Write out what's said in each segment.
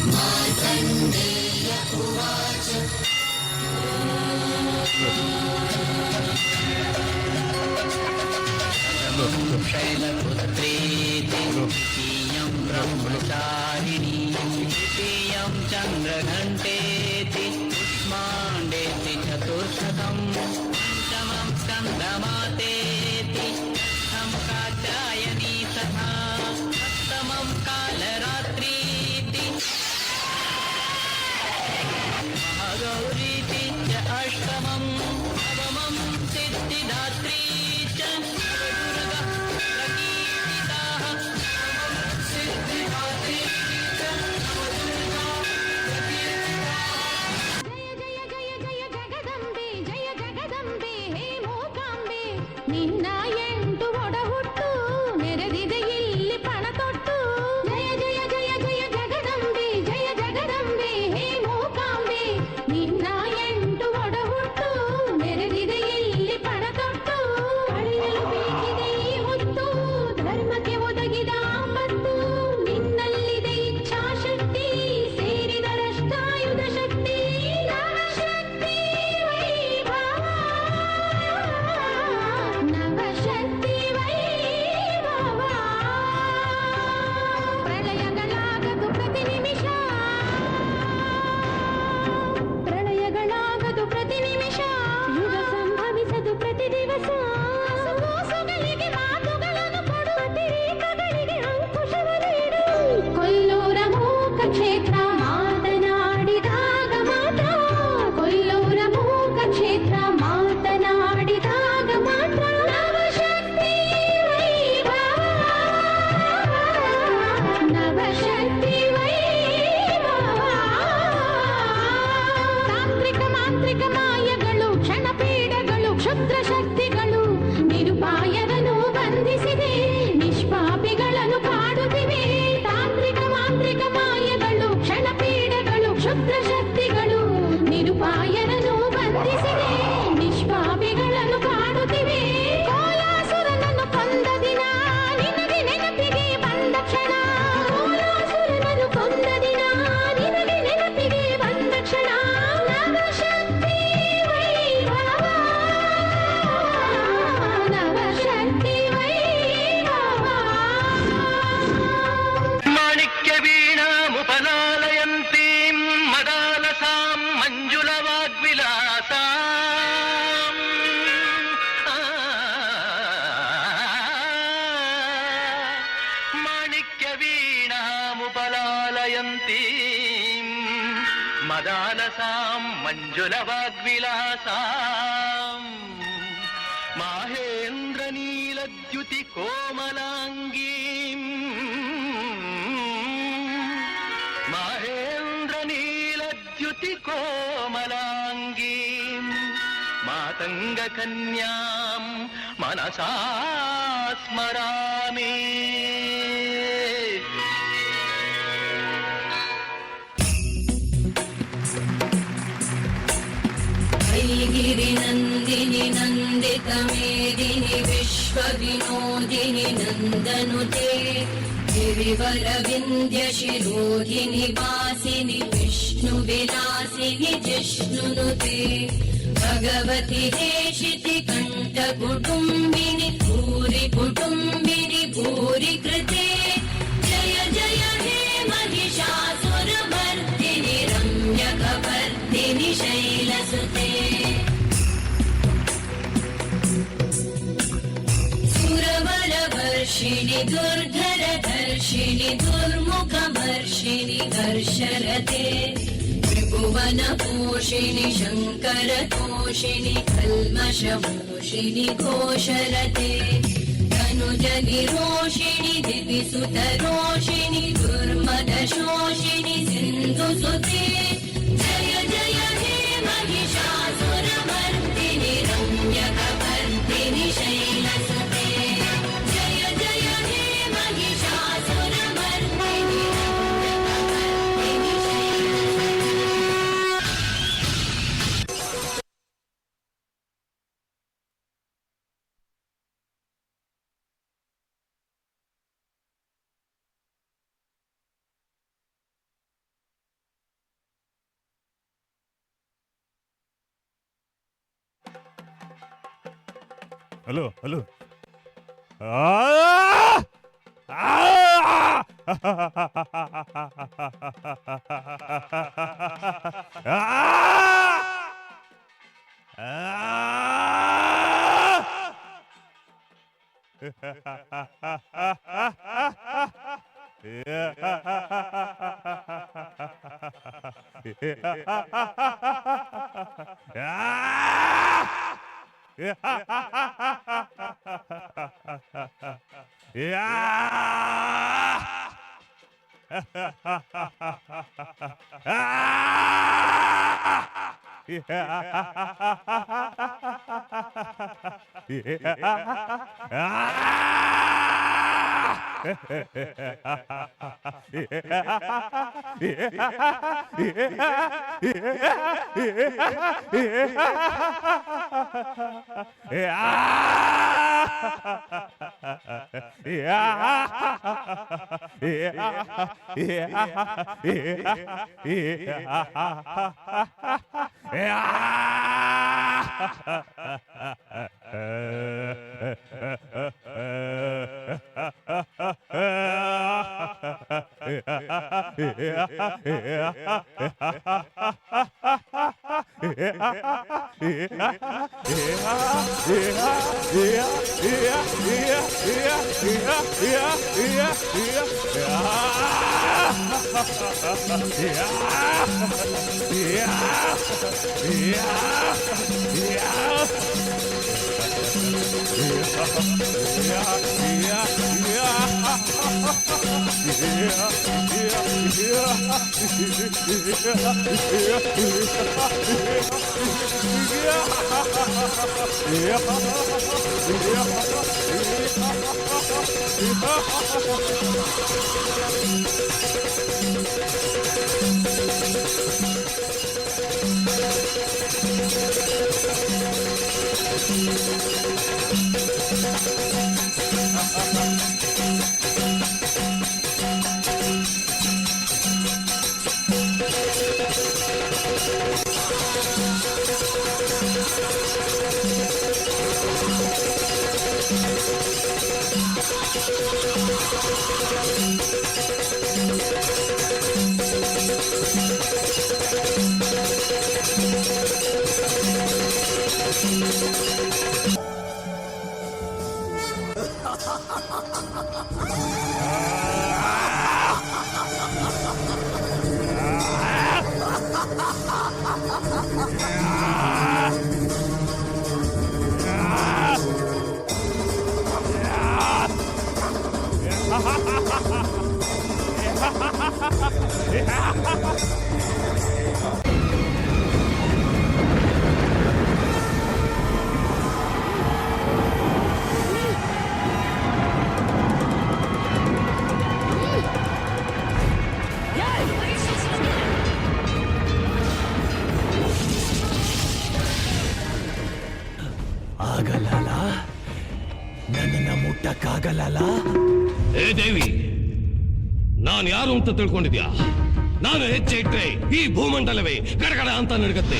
मार्कण्डेय उवाच शैलपुत्रेति द्वितीयं ब्रह्मचारिणी तृतीयं चन्द्रघण्टेति कुष्माण्डेति चतुर्थकं पञ्चमं स्कन्दमातेति षष्ठं कात्यायनी तथा सप्तमं कालरात्रीति महागौरीति च अष्टमं नवमं सिद्धिदात्री च दुर्गा प्रकीर्तिताः सिद्धिदात्री च नवदुर्गा प्रकीर्तिताः। जय जय जय जय जगदंबे जय जगदंबे हे ಮೂಕಾಂಬೆ ನಿನ್ನ ಎಂಟು ಒಡಹುಟ್ಟು ನೆರೆದಿದೆ ಇಲ್ಲಿ ಪಣತೊಟ್ಟು ಜಯ ಜಯ ಜಯ ಜಯ ಜಗದಂಬೆ ಜಯ ಜಗದಂಬೆ ಹೇ ಮೂಕಾಂಬೆ ನಿನ್ನ ಎಂಟು ಒಡಹುಟ್ಟು ನೆರೆದಿದೆ ಇಲ್ಲಿ ಪಣತೊಟ್ಟು ಅಳೆಯಲು ಬೇಕಿದೆ ಈ ಹೊತ್ತು ಧರ್ಮಕ್ಕೆ ಒದಗಿದ ಆಪತ್ತು ನಿನ್ನಲ್ಲಿದೆ ಇಚ್ಛಾಶಕ್ತಿ ಸೇರಿದರಷ್ಟಾಯುಧ ಶಕ್ತಿ ನವಶಕ್ತಿ ವೈಭವ ನವಶಕ್ತಿ ವೈಭವ ಪ್ರಳಯಗಳಾಗದು ಪ್ರತಿ ನಿಮಿಷ ಪ್ರಳಯಗಳಾಗದು ಪ್ರತಿ ನಿಮಿಷ ಯುಗ ಸಂಭವಿಸದು ಪ್ರತಿ ದಿವಸ ಸೋಸುಗಳಿಗೆ ಮಾತುಗಳನ್ನು ಕೊಡು ಅತಿರೇಕಗಳಿಗೆ ಅಂಕುಶವನ್ನು ಇಡು ಕೊಲ್ಲೂರ ಮೂಕ ಕ್ಷೇತ್ರ ಮಾತನಾಡಿದಾಗ ಮಾತ್ರ ಕೊಲ್ಲೂರ ಮೂಕ ಕ್ಷೇತ್ರ ಮಾತನಾಡಿದಾಗ ಮಾತ್ರ ನವಶಕ್ತಿ ವೈಭವ ನವಶಕ್ತಿ ವೈಭವ ತಾಂತ್ರಿಕ ಮಾಂತ್ರಿಕ ಮಾಯಗಳು ಕ್ಷಣಪೀಡಗಳು ಕ್ಷುದ್ರ ಶಕ್ತಿಗಳು ನಿರುಪಾಯರನ್ನು ಬಂಧಿಸಿದೆ ನಿಷ್ಪಾಪಿಗಳನ್ನು ಕಾಡುತ್ತಿವೆ ತಾಂತ್ರಿಕ ಮಾಂತ್ರಿಕ ಮಾಯಗಳು ಕ್ಷಣಪೀಡಗಳು ಕ್ಷುದ್ರ ಶಕ್ತಿಗಳು ನಿರುಪಾಯರನ್ನು ಬಂಧಿಸಿದೆ ನಿಷ್ಪಾಪಿಗಳನ್ನು ಕಾಡುತ್ತಿವೆ ಕೋಲಾಸುರನನ್ನು ಕೊಂದ ದಿನ ನಿನಗೆ ನೆನಪಿಗೆ ಬಂದ ಕ್ಷಣ ಕೋಲಾಸುರನನ್ನು ಕೊಂದ ದಿನ ನಿನಗೆ ನೆನಪಿಗೆ ಬಂದ ಕ್ಷಣ ನವಶಕ್ತಿ ವೈಭವ ನವಶಕ್ತಿ ವೈಭವ ಮಾಣಿಕ್ಯ ವೀಣಾಮುಪಲಾಲಯಂತೀಂ ಮದಾಲಸಾಂ ಮಂಜುಳವಾಗ್ವಿಲಾಸಾಂ ಮಾಣಿಕ್ಯ ವೀಣಾಮುಪಲಾಲಯಂತೀಂ ಮದಾಲಸಾಂ ಮಂಜುಳವಾಗ್ವಿಲಾಸಾಂ ಮಾಹೇಂದ್ರ ನೀಲದ್ಯುತಿ ಕೋಮಲಾಂಗೀಂ ಮಹೇಂದ್ರ ನೀಲದ್ಯುತಿ ಕೋಮಲಾಂಗೀಂ ಮಾತಂಗ ಕನ್ಯಾಂ ಮನಸಾ ಸ್ಮರಾಮಿ गिरिनन्दिनि नन्दितमेदिनि विश्वविनोदिनि नन्दनुते गिरिवरविन्द्यशिरोधिनि वासिनि विष्णुविलासिनि जिष्णुनुते भगवति हेशिति कण्ठकुटुम्बिनि भूरि कुटुम्बिनि भूरि कृते जय जय हे महिषासुरमर्दिनि रम्यकपर्दिनि शैलसुते सुरवरवर्षिणि दुर्धरधर्षिणि दुर्मुखमर्षिणि हर्षरते त्रिभुवनपोषिणि शङ्करतोषिणि कल्मषमोषिणि घोषरते तनुजनिरोषिणि दिविसुतरोषिणि दुर्मदशोषिणि सिन्धुसुते जय जय हे महिषासुरमर्दिनि रम्यकपर्दिनि शैलसुते जय जय हे महिषासुरमर्दिनि रम्यकपर्दिनि शैलसुते ಹಲೋ ಹಲೋ ಆಗಲ್ಲ, ನನ್ನನ್ನ ಮುಟ್ಟಕ್ಕಾಗಲ್ಲ. ಏ ದೇವಿ, ನಾನು ಯಾರು ಅಂತ ತಿಳ್ಕೊಂಡಿದ್ಯಾ? ನಾನು ಹೆಜ್ಜೆ ಇಟ್ರೆ ಈ ಭೂಮಂಡಲವೇ ಗಡಗಡ ಅಂತ ನಡುಗತ್ತೆ.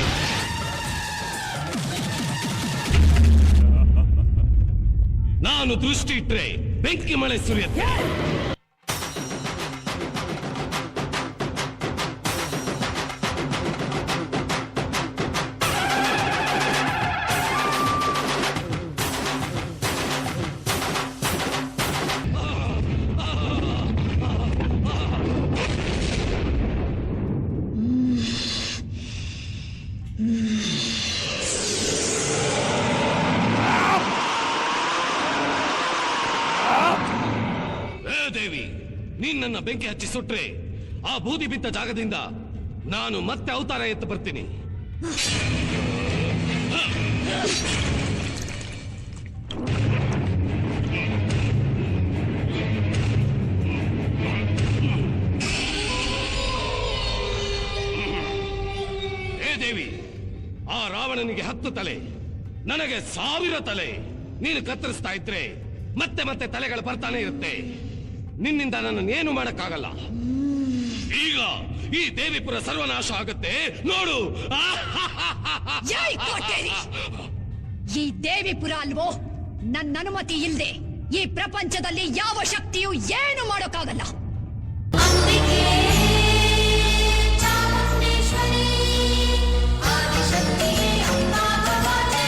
ನಾನು ದೃಷ್ಟಿ ಇಟ್ರೆ ಬೆಂಕಿ ಮಳೆ ಸುರಿಯತ್ತೆ. ದೇವಿ, ನೀನ್ ನನ್ನ ಬೆಂಕಿ ಹಚ್ಚಿ ಸುಟ್ರೆ ಆ ಬೂದಿ ಬಿದ್ದ ಜಾಗದಿಂದ ನಾನು ಮತ್ತೆ ಅವತಾರ ಎತ್ತು ಬರ್ತೀನಿ. ಏ ದೇವಿ, ಆ ರಾವಣನಿಗೆ 10 ತಲೆ, ನನಗೆ 1000 ತಲೆ. ನೀನು ಕತ್ತರಿಸ್ತಾ ಇದ್ರೆ ಮತ್ತೆ ಮತ್ತೆ ತಲೆಗಳು ಬರ್ತಾನೆ ಇರುತ್ತೆ. ನಿನ್ನಿಂದ ನನ್ನನ್ನೇನು ಮಾಡಕ್ಕಾಗಲ್ಲ. ಈಗ ಈ ದೇವಿಪುರ ಸರ್ವನಾಶ ಆಗುತ್ತೆ ನೋಡು. ಈ ದೇವಿಪುರ ಅಲ್ವೋ ನನ್ನ ಅನುಮತಿ ಇಲ್ಲದೆ ಈ ಪ್ರಪಂಚದಲ್ಲಿ ಯಾವ ಶಕ್ತಿಯೂ ಏನು ಮಾಡೋಕ್ಕಾಗಲ್ಲ. ಅಂಬಿಕೆ ಚಾಮುಂಡೇಶ್ವರಿ ಆದಿಶಕ್ತಿ ಅಂಬಾ ಭವಾನಿ.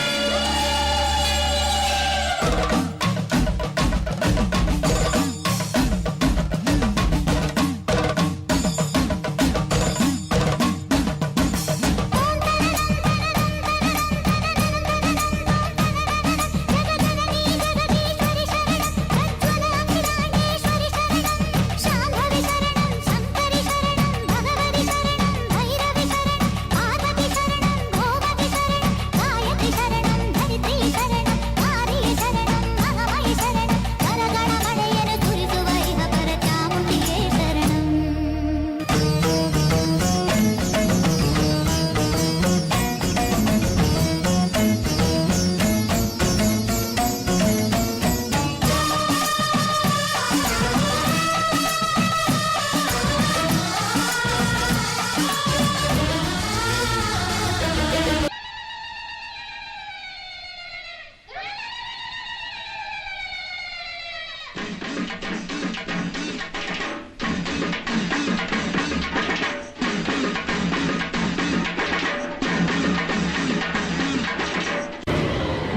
ಶಾಂಭವಿ ಶರಣಂ ಶಂಕರಿ ಶರಣಂ ಭಗವತಿ ಶರಣಂ ಭೈರವಿ ಶರಣಂ ಪಾರ್ವತಿ ಶರಣಂ ಗೋಮತಿ ಶರಣಂ ಗಾಯತ್ರಿ ಶರಣಂ ಧರಿತ್ರಿ ಶರಣಂ ಕಾರಿ ಶರಣಂ ಮಹಾಮಹಿ ಶರಣಂ ಕರಗಣ ಮಳೆಯನ್ನು ಸುರಿಸುವ ಇಹ ಪರ ಚಾಮುಂಡಿಯೇ ಶರಣಂ.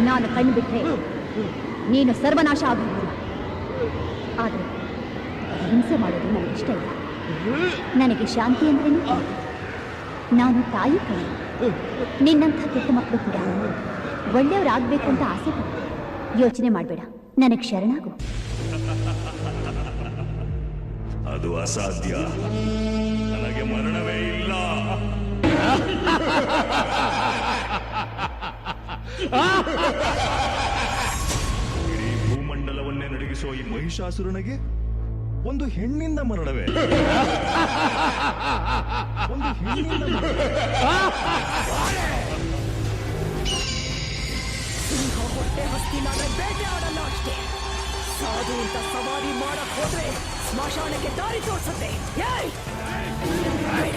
ನಾನು ಕಣ್ಣು ಬಿಟ್ಟರೆ ನೀನು ಸರ್ವನಾಶ ಆಗಬಹುದು. ಆದರೆ ಹಿಂಸೆ ಮಾಡೋದು ನನಗೆ ಇಷ್ಟ ಇಲ್ಲ. ನನಗೆ ಶಾಂತಿ ಅಂದ್ರೇನು? ನಾನು ತಾಯಿ ಕೈ. ನಿನ್ನಂಥ ಕೆಟ್ಟ ಮಕ್ಕಳು ಕೂಡ ಒಳ್ಳೆಯವರಾಗಬೇಕು ಅಂತ ಆಸೆ ಪಡ್ತಾರೆ. ಯೋಚನೆ ಮಾಡಬೇಡ, ನನಗೆ ಶರಣಾಗು. ಅದು ಅಸಾಧ್ಯ. ನನಗೆ ಮರಣವೇ ಇಲ್ಲ. ಇಡೀ ಭೂಮಂಡಲವನ್ನೇ ನಡುಗಿಸುವ ಈ ಮಹಿಷಾಸುರನಿಗೆ ಒಂದು ಹೆಣ್ಣಿಂದ ಮರಣವೇ? ಒಂದು ಹೆಣ್ಣಿಂದ ಸಿಂಹ ಹೊಟ್ಟೆ ಹಸ್ತಿನಾದ ಬೇಟೆ ಆಡಲ್ಲ ಅಷ್ಟೇ. ಸಾಧು ಅಂತ ಸವಾರಿ ಮಾಡಕ್ ಹೋದ್ರೆ ಸ್ಮಶಾನಕ್ಕೆ ದಾರಿ ತೋರಿಸುತ್ತೆ. ಏಯ್! ಬೇಡ.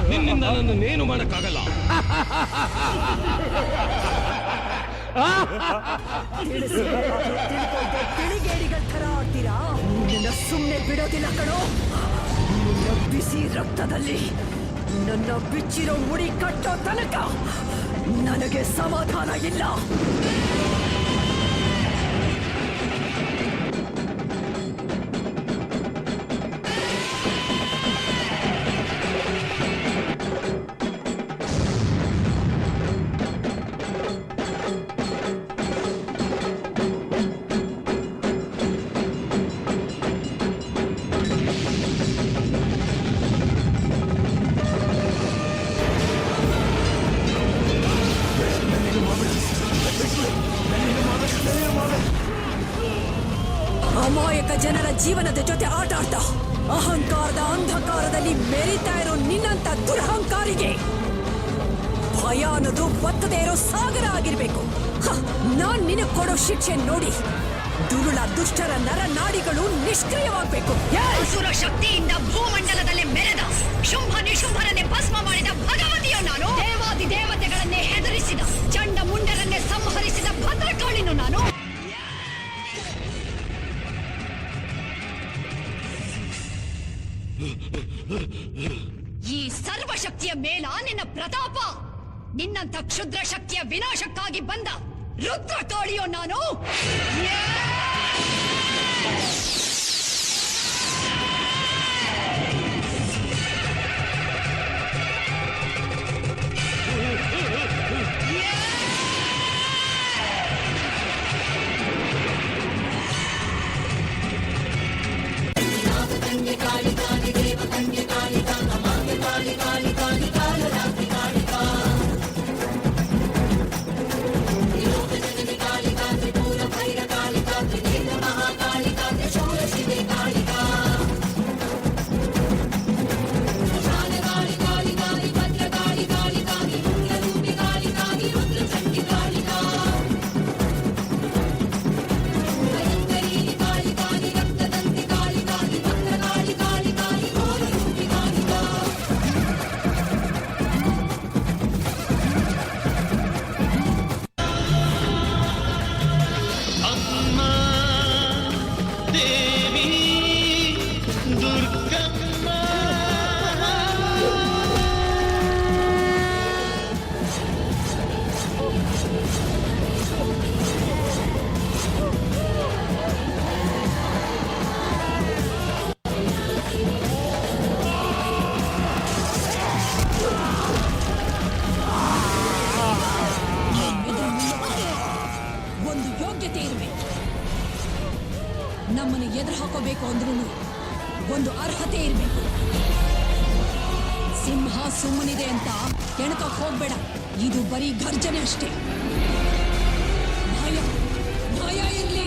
ನಿನ್ನಿಂದ ನನ್ನನ್ನೇನು ಮಾಡಕ್ಕಾಗಲ್ಲ. ತಿಳಿಗೇಡಿಗಳ ಥರ ಆಡ್ತೀರಾ? ನಿನ್ನ ಸುಮ್ಮನೆ ಬಿಡೋದಿಲ್ಲ ಕಣೋ. ನಿನ್ನ ಬಿಸಿ ರಕ್ತದಲ್ಲಿ ನನ್ನ ಬಿಚ್ಚಿರೋ ಮುಡಿ ಕಟ್ಟೋ ತನಕ ನನಗೆ ಸಮಾಧಾನ ಇಲ್ಲ. ಅಮಾಯಕ ಜನರ ಜೀವನದ ಜೊತೆ ಆಟ ಆಡ್ತಾ ಅಹಂಕಾರದ ಅಂಧಕಾರದಲ್ಲಿ ಮೆರಿತಾ ಇರೋ ನಿನ್ನಂತ ದುರಹಂಕಾರಿಗೆ ಭಯ ಅನ್ನೋದು ಬತ್ತದೇ ಇರೋ ಸಾಗರ ಆಗಿರ್ಬೇಕು. ನಾನ್ ನಿನಗ್ ಕೊಡೋ ಶಿಕ್ಷೆ ನೋಡಿ ದುರುಳ ದುಷ್ಟರ ನರನಾಡಿಗಳು ನಿಷ್ಕ್ರಿಯವಾಗಬೇಕು. ಅಸುರ ಶಕ್ತಿಯಿಂದ ಭೂಮಂಡಲದಲ್ಲಿ ಮೆರೆದ ಶುಂಭ ನಿಶುಂಭರನ್ನೇ ಭಸ್ಮ ಮಾಡಿದ ಭಗವತಿಯೋ ನಾನು. ದೇವಾದಿ ದೇವತೆಗಳನ್ನೇ ಹೆದರಿಸಿದ ಚಂಡ ಮುಂಡರನ್ನೇ ಸಂಹರಿಸಿದ ಭದ್ರಕಾಳಿನು ನಾನು. ಈ ಸರ್ವಶಕ್ತಿಯ ಮೇಲ ನಿನ್ನ ಪ್ರತಾಪ. ನಿನ್ನಂಥ ಕ್ಷುದ್ರ ಶಕ್ತಿಯ ವಿನಾಶಕ್ಕಾಗಿ ಬಂದ ರುದ್ರ ಕಾಳಿಯೋ ನಾನು. ಭೈರ ಕಾಳಿಕಾ ತ್ರಿಪುರ ಭೈರ ಕಾಳಿಕಾ ತ್ರಿನೇತ್ರ ಮಹಾ ದೇವಿ ದುರ್ಗಮ್ಮ. ಎದುರು ನಿಲ್ಲೋಕೆ ಒಂದು ಯೋಗ್ಯತೆ ಇರಬೇಕು. ನಮ್ಮನ್ನು ಎದುರು ಹಾಕೋಬೇಕು ಅಂದ್ರೂ ಒಂದು ಅರ್ಹತೆ ಇರಬೇಕು. ಸಿಂಹ ಸುಮ್ಮನಿದೆ ಅಂತ ಕೆಣಕಕ್ಕೆ ಹೋಗ್ಬೇಡ. ಇದು ಬರೀ ಗರ್ಜನೆ ಅಷ್ಟೇ. ಭಯ ಭಯ ಇರ್ಲಿ.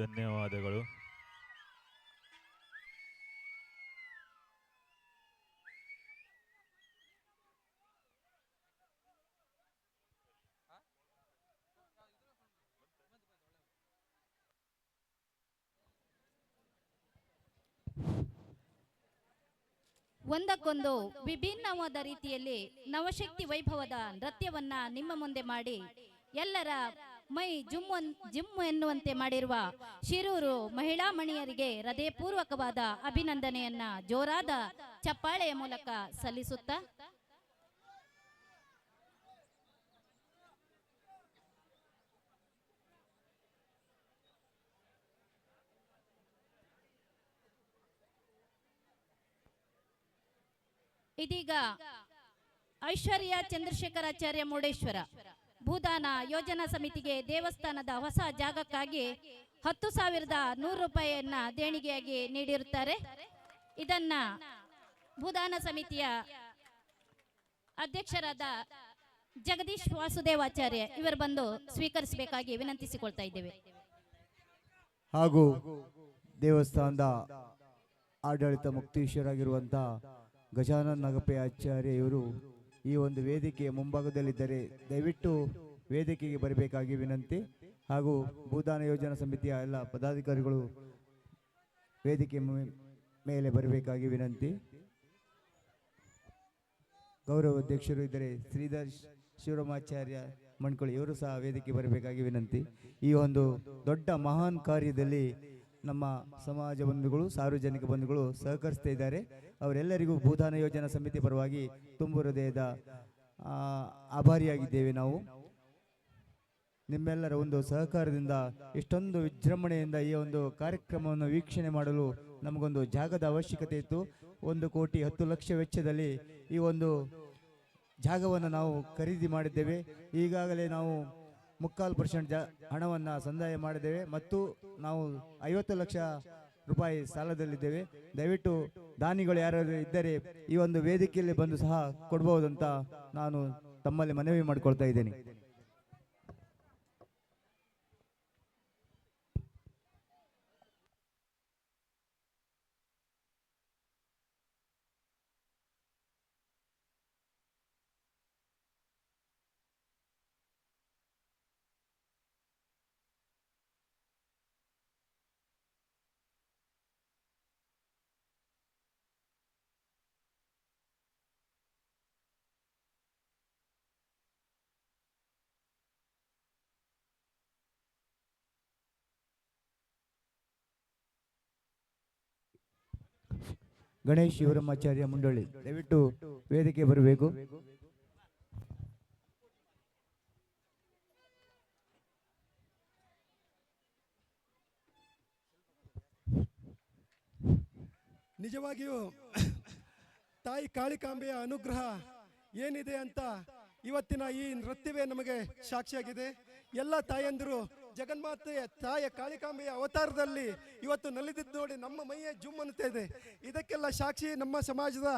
ಧನ್ಯವಾದಗಳು. ಒಂದಕ್ಕೊಂದು ವಿಭಿನ್ನವಾದ ರೀತಿಯಲ್ಲಿ ನವಶಕ್ತಿ ವೈಭವದ ನೃತ್ಯವನ್ನ ನಿಮ್ಮ ಮುಂದೆ ಮಾಡಿ ಎಲ್ಲರ ಮೈ ಜುಮ್ ಎನ್ನುವಂತೆ ಮಾಡಿರುವ ಶಿರೂರು ಮಹಿಳಾ ಮಣಿಯರಿಗೆ ಹೃದಯಪೂರ್ವಕವಾದ ಅಭಿನಂದನೆಯನ್ನ ಜೋರಾದ ಚಪ್ಪಾಳೆಯ ಮೂಲಕ ಸಲ್ಲಿಸುತ್ತಾ ಇದೀಗ ಐಶ್ವರ್ಯ ಚಂದ್ರಶೇಖರಾಚಾರ್ಯ ಮುರುಡೇಶ್ವರ ಭೂದಾನ ಯೋಜನಾ ಸಮಿತಿಗೆ ದೇವಸ್ಥಾನದ ಹೊಸ ಜಾಗಕ್ಕಾಗಿ 10,100 ರೂಪಾಯಿಯನ್ನ ದೇಣಿಗೆಯಾಗಿ ನೀಡಿರುತ್ತಾರೆ. ಇದನ್ನ ಭೂದಾನ ಸಮಿತಿಯ ಅಧ್ಯಕ್ಷರಾದ ಜಗದೀಶ್ ವಾಸುದೇವಾಚಾರ್ಯ ಇವರು ಬಂದು ಸ್ವೀಕರಿಸಬೇಕಾಗಿ ವಿನಂತಿಸಿಕೊಳ್ತಾ ಇದ್ದೇವೆ. ಹಾಗೂ ದೇವಸ್ಥಾನದ ಆಡಳಿತ ಮುಕ್ತೇಶ್ವರಾಗಿರುವಂಥ ಗಜಾನನ್ ನಗಪೆ ಆಚಾರ್ಯ ಇವರು ಈ ಒಂದು ವೇದಿಕೆಯ ಮುಂಭಾಗದಲ್ಲಿದ್ದರೆ ದಯವಿಟ್ಟು ವೇದಿಕೆಗೆ ಬರಬೇಕಾಗಿ ವಿನಂತಿ. ಹಾಗೂ ಭೂದಾನ ಯೋಜನಾ ಸಮಿತಿಯ ಎಲ್ಲ ಪದಾಧಿಕಾರಿಗಳು ವೇದಿಕೆ ಮೇಲೆ ಬರಬೇಕಾಗಿ ವಿನಂತಿ. ಗೌರವ ಅಧ್ಯಕ್ಷರು ಇದ್ದರೆ ಶ್ರೀಧರ್ ಶಿವರಾಮಾಚಾರ್ಯ ಮಣ್ಕೊಳಿ ಇವರು ಸಹ ವೇದಿಕೆ ಬರಬೇಕಾಗಿ ವಿನಂತಿ. ಈ ಒಂದು ದೊಡ್ಡ ಮಹಾನ್ ಕಾರ್ಯದಲ್ಲಿ ನಮ್ಮ ಸಮಾಜ ಬಂಧುಗಳು ಸಾರ್ವಜನಿಕ ಬಂಧುಗಳು ಸಹಕರಿಸ್ತಾ ಇದ್ದಾರೆ. ಅವರೆಲ್ಲರಿಗೂ ಭೂದಾನ ಯೋಜನಾ ಸಮಿತಿ ಪರವಾಗಿ ತುಂಬು ಹೃದಯದ ಆಭಾರಿಯಾಗಿದ್ದೇವೆ. ನಾವು ನಿಮ್ಮೆಲ್ಲರ ಒಂದು ಸಹಕಾರದಿಂದ ಇಷ್ಟೊಂದು ವಿಜೃಂಭಣೆಯಿಂದ ಈ ಒಂದು ಕಾರ್ಯಕ್ರಮವನ್ನು ವೀಕ್ಷಣೆ ಮಾಡಲು ನಮಗೊಂದು ಜಾಗದ ಅವಶ್ಯಕತೆ ಇತ್ತು. 1,10,00,000 ವೆಚ್ಚದಲ್ಲಿ ಈ ಒಂದು ಜಾಗವನ್ನು ನಾವು ಖರೀದಿ ಮಾಡಿದ್ದೇವೆ. ಈಗಾಗಲೇ ನಾವು 3/4% ಹಣವನ್ನು ಸಂದಾಯ ಮಾಡಿದ್ದೇವೆ ಮತ್ತು ನಾವು 50 ಲಕ್ಷ ರೂಪಾಯಿ ಸಾಲದಲ್ಲಿದ್ದೇವೆ. ದಯವಿಟ್ಟು ದಾನಿಗಳು ಯಾರಾದರೂ ಇದ್ದರೆ ಈ ಒಂದು ವೇದಿಕೆಯಲ್ಲಿ ಬಂದು ಸಹ ಕೊಡಬಹುದಂತ ನಾನು ತಮ್ಮಲ್ಲಿ ಮನವಿ ಮಾಡಿಕೊಳ್ತಾ ಇದ್ದೇನೆ. ಗಣೇಶ್ ಶಿವರಾಮಾಚಾರ್ಯ ಮುಂಡಳ್ಳಿ ದಯವಿಟ್ಟು ವೇದಿಕೆ ಬರಬೇಕು. ನಿಜವಾಗಿಯೂ ತಾಯಿ ಕಾಳಿಕಾಂಬೆಯ ಅನುಗ್ರಹ ಏನಿದೆ ಅಂತ ಇವತ್ತಿನ ಈ ನೃತ್ಯವೇ ನಮಗೆ ಸಾಕ್ಷಿಯಾಗಿದೆ. ಎಲ್ಲ ತಾಯಂದಿರು ಜಗನ್ಮಾತೆಯ ತಾಯ ಕಾಳಿಕಾಂಬೆಯ ಅವತಾರದಲ್ಲಿ ಇವತ್ತು ನಲಿದಿದ್ದು ನೋಡಿ ನಮ್ಮ ಮೈಯೇ ಜುಮ್ ಅನ್ನುತ್ತಾ ಇದೆ. ಇದಕ್ಕೆಲ್ಲ ಸಾಕ್ಷಿ ನಮ್ಮ ಸಮಾಜದ